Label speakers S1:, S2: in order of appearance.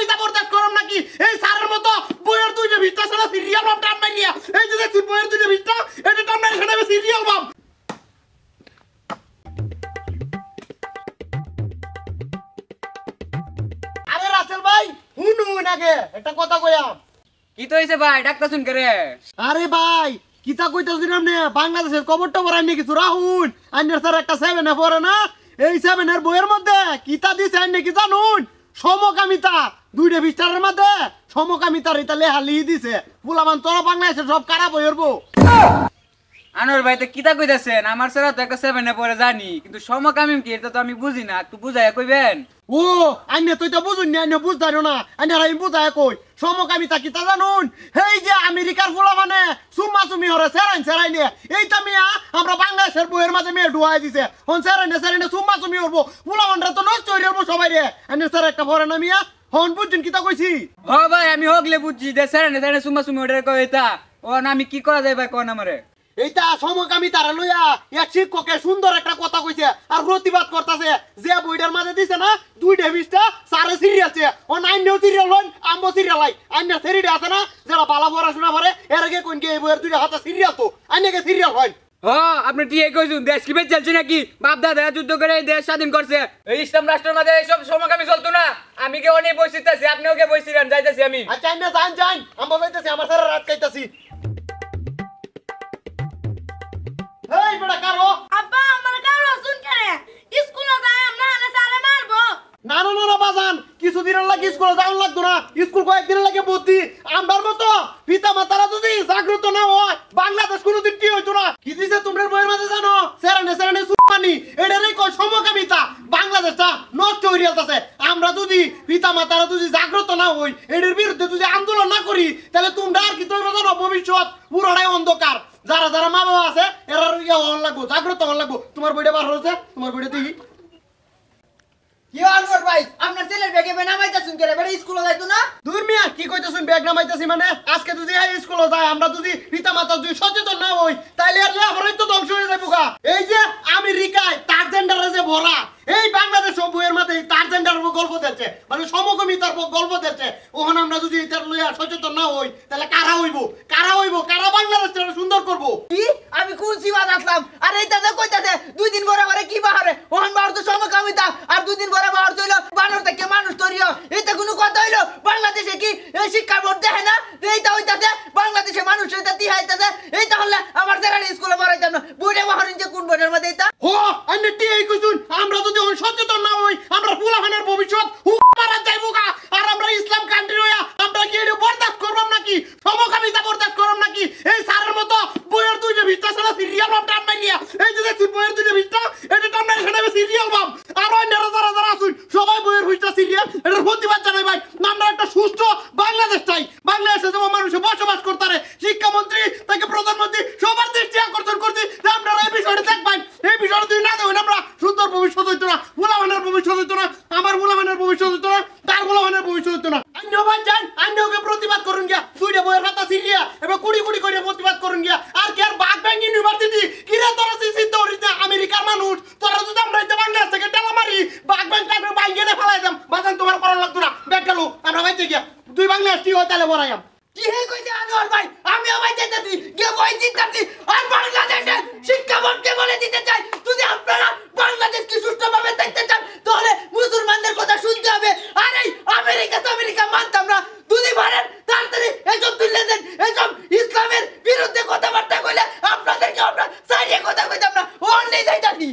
S1: সমকামিতা বরদাস্ত করব নাকি এই স্যারের মতো বইয়ের দুইটা ভিস্তা ছাড়া সিরিয়াল বাম টান মারিয়া এই যে দেখুন বইয়ের দুইটা ভিস্তা এটা টান মারি সেটা সিরিয়াল বাম আরে রাসেল ভাই হুনুন আগে একটা কথা কইয়াম
S2: কি তো হইছে ভাই ডাক্তার শুন করে
S1: আরে ভাই কিতা কইতাছিস আমনে বাংলাদেশের খবরটা বড়াই নি কিছু রাহুন আইনের স্যার একটা 7 এ পড়ে না এই 7 এর বইয়ের মধ্যে কিতা দিছে আইনে কি জানুন সমকামিতা দুইটা বিস্তারের মধ্যে সমকামিতার এটা লেহালি দিছে ফুলামান তোরা বাংলাদেশের সব কারা বইরবো
S2: আনোর ভাই তো কিতা কইতাছেন আমার সারা তো একটা 7 এ পড়ে জানি কিন্তু সমকামিম কি এটা তো আমি বুঝি না একটু বুঝাইয়া কইবেন
S1: ও আইনে তো এটা বুঝুন না আইনে বুঝতারো না আইনে আমি বুঝায় কই সমকামিতা কিতা জানুন এই যে আমেরিকার ফুলা মানে সুম্মা সুমি হরে সেরাই নিয়ে এইটা মিয়া আমরা বাংলাদেশের বইয়ের মাঝে মেয়ে ডুয়াই দিছে হন সেরাই সুম্মা সুমি হরবো ফুলা মানরা তো নষ্ট হয়ে যাবো সবাই রে আইনে স্যার একটা পড়ে না মিয়া হন বুঝছেন কিতা কইছি
S2: ও ভাই আমি হগলে বুঝছি যে স্যার সুম্মা সুমি ওটার কই এটা ও না আমি কি করা যায় ভাই কোন আমারে
S1: এইটা সমকামিতারে লইয়া এক শিক্ষকে সুন্দর একটা কথা কইছে আর প্রতিবাদ করতেছে যে বইটার মাঝে দিছে না দুইটা বিশটা সারে সিরিয়ালছে ও নাইনেও সিরিয়াল হন আমবো সিরিয়াল আই আইনে সিরিয়াল আছে না যারা বালা পড়াশোনা করে এর আগে কোন কি এই বইয়ের দুইটা হাতে সিরিয়াল তো আইনেকে সিরিয়াল হয়
S2: হ আপনি ঠিক কইছুন দেশ কি চলছে নাকি বাপ দাদা যুদ্ধ করে দেশ স্বাধীন করছে এই ইসলাম রাষ্ট্রের মাঝে এইসব সমকামী চলতো না আমি কে অনেক বসিতেছি আপনিও কে বসিলেন যাইতেছি আমি
S1: আচ্ছা আইনে যান আমবো যাইতেছি আমার সারা রাত খাইতাছি এই বড় কারো
S3: আব্বা আমার কারো শুন করে স্কুলে যাই আমরা হলে সারে মারবো
S1: না বাজান কিছুদিনের লাগে স্কুলে যাওয়ার লাগতো না স্কুল কয়েকদিনের লাগে ভর্তি আমার মতো পিতা মাতারা যদি জাগ্রত না হয় বাংলাদেশ কোনোদিন কি হইতো না কি দিছে তোমরা বইয়ের মাঝে জানো সেরানে সুমানি এটারই কয় সমকামিতা বাংলাদেশটা নষ্ট হয়ে যাচ্ছে আমরা যদি পিতা মাতারা যদি জাগ্রত না হই এটার বিরুদ্ধে যদি আন্দোলন না করি তাহলে তোমরা আর কি তোমরা জানো ভবিষ্যৎ পুরোটাই অন্ধকার যারা মা বাবা আছে এরা হন লাগবো জাগ্রত হন লাগবো তোমার বইটা বার হয়েছে তোমার বইটা দেখি
S4: কি আনওয়ার ভাই আপনার ছেলের ব্যাগে নামাইতাছুন করে বেটা স্কুলে যাইতো না
S1: দূর মিয়া কি কইতাছুন ব্যাগ নামাইতাছি মানে আজকে যদি এই স্কুলে যায় আমরা যদি পিতা মাতা যদি সচেতন না হই তাইলে আর লেখাপড়াই তো ধ্বংস হয়ে যাবে গা এই যে আমেরিকায় ট্রান্সজেন্ডারে যে ভরা এই বাংলাদেশ বইয়ের মধ্যে ট্রান্সজেন্ডারের গল্প দিচ্ছে মানে সমকামিতার গল্প দিচ্ছে ওখানে আমরা যদি এটার লইয়া সচেতন না হই তাহলে কারা হইব কারা বাংলাদেশটা সুন্দর করব
S4: কি আমি কোন সীমা আসলাম আর এইটা যে কইতাছে দুই দিন পরে পরে কি বাহারে ওখান বাহার তো সমকামিতা আর দুই দিন পরে বাহার হইলো বানর থেকে মানুষ তৈরিও এইটা কোনো কথা হইলো বাংলাদেশে কি এই শিক্ষা বোর্ড দেখে না এইটা হইতাছে বাংলাদেশে মানুষ এটা দিহাইতাছে এইটা হলে আমার জেলার স্কুলে পড়াইতাম না বইটা বাহারিন যে কোন বোর্ডের মধ্যে এটা
S1: হো আমি এই কইছুন আমরা যদি সচেতন না হই আমরা পোলাপানের ভবিষ্যৎ মারা যাইবো গা আর আমরা ইসলাম কান্ট্রি হইয়া আমরা কি এটা বরদাস্ত করব নাকি সমকামিতা বরদাস্ত করব নাকি এই স্যারের মতো বইয়ের দুইটা ভিস্তা ছাড়া সিরিয়াল বাম টান মারিয়া এই যে দেখুন বইয়ের দুইটা ভিস্তা এটা টান মারি সেটা সিরিয়াল বাম আর অন্যরা যারা আসুন সবাই বইয়ের ভিস্তা সিরিয়াল এটার প্রতিবাদ জানাই ভাই আমরা একটা সুস্থ বাংলাদেশ চাই বাংলাদেশে যেমন মানুষ বসবাস করতে পারে শিক্ষামন্ত্রী থেকে প্রধানমন্ত্রী সবার দৃষ্টি আকর্ষণ করছি যে আপনারা এই বিষয়টা দেখবেন এই বিষয়টা যদি না দেবেন আমরা সুন্দর ভবিষ্যৎ হইতো না পোলাপানের ভবিষ্যৎ হইতো না আমার পোলাপানের ভবিষ্যৎ হইতো না তার পোলাপানের ভবিষ্যৎ হইতো না আন্যবান যান আন্যকে প্রতিবাদ করুন গিয়া দুইটা বইয়ের হাতা সিরিয়া এবং কুড়ি করে প্রতিবাদ করুন গিয়া আর কি আর বাগ ব্যাংক ইউনিভার্সিটি কিরা তোরা সিদ্ধ হইতে আমেরিকার মানুষ তোরা যদি আমরা এটা বাংলাদেশ থেকে টেলা মারি বাগ ব্যাংক টাকা বাইঙ্গেনে ফেলাই দাম বাজান তোমার করার লাগতো না ব্যাগ গেল আমরা বাইতে গিয়া দুই বাংলাদেশ কি হয় তাহলে বড়াইয়াম
S4: কি হে কইছে আনোয়ার ভাই আমি আবার যাইতাছি কে বই জিতাছি আর বাংলাদেশে শিক্ষা বোর্ডকে বলে দিতে চাই যদি আপনারা বাংলাদেশকে সুষ্ঠুভাবে দেখতে চান তাহলে মুসলমানদের কথা শুনতে হবে আর এই আমেরিকা মানতাম না দুদি ভারেন তাড়াতাড়ি এসব তুলে দেন এসব ইসলামের বিরুদ্ধে কথাবার্তা কইলে আপনাদেরকে আমরা সাইডে কথা কইতাম না অনলি যাইতাছি